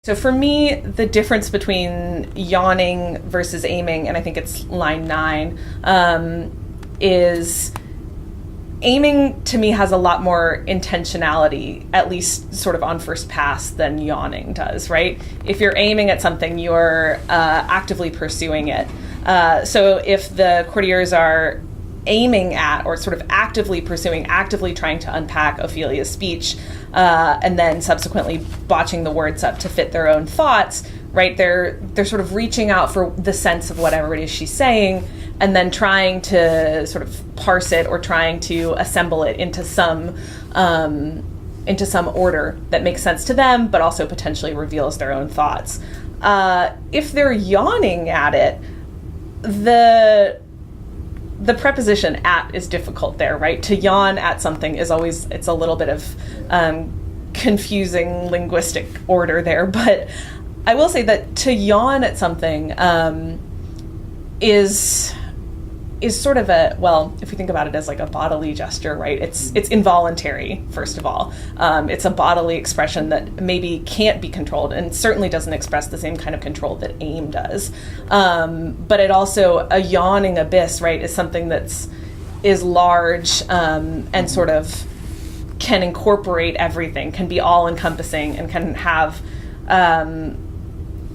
So for me, the difference between yawning versus aiming, and I think it's line 9, is aiming to me has a lot more intentionality, at least sort of on first pass, than yawning does, right? If you're aiming at something, you're actively pursuing it. So if the courtiers are aiming at, or sort of actively pursuing, actively trying to unpack Ophelia's speech, and then subsequently botching the words up to fit their own thoughts, right? They're sort of reaching out for the sense of whatever it is she's saying, and then trying to sort of parse it or trying to assemble it into some order that makes sense to them, but also potentially reveals their own thoughts. If they're yawning at it, the preposition at is difficult there, right? To yawn at something is always, it's a little bit of confusing linguistic order there. But I will say that to yawn at something is sort of a, well, if we think about it as like a bodily gesture, right? It's involuntary, first of all. It's a bodily expression that maybe can't be controlled and certainly doesn't express the same kind of control that aim does. But it also, a yawning abyss, right, is something is large and sort of can incorporate everything, can be all-encompassing, and can have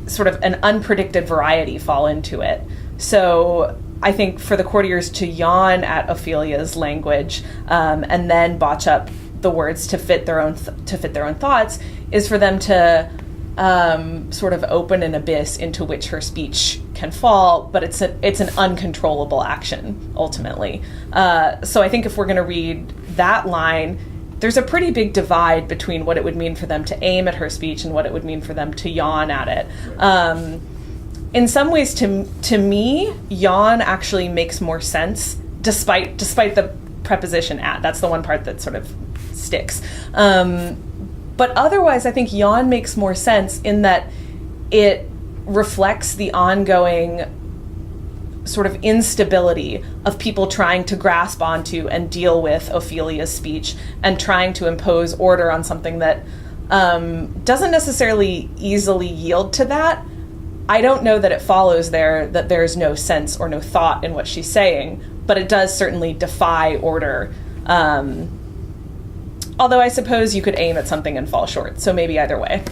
sort of an unpredicted variety fall into it. So I think for the courtiers to yawn at Ophelia's language and then botch up the words to fit their own thoughts is for them to sort of open an abyss into which her speech can fall, but it's an uncontrollable action ultimately. So I think if we're going to read that line, there's a pretty big divide between what it would mean for them to aim at her speech and what it would mean for them to yawn at it. In some ways, to me, yawn actually makes more sense, despite the preposition at. That's the one part that sort of sticks. But otherwise, I think yawn makes more sense in that it reflects the ongoing sort of instability of people trying to grasp onto and deal with Ophelia's speech and trying to impose order on something that doesn't necessarily easily yield to that. I don't know that it follows there that there's no sense or no thought in what she's saying, but it does certainly defy order. Although I suppose you could aim at something and fall short, so maybe either way.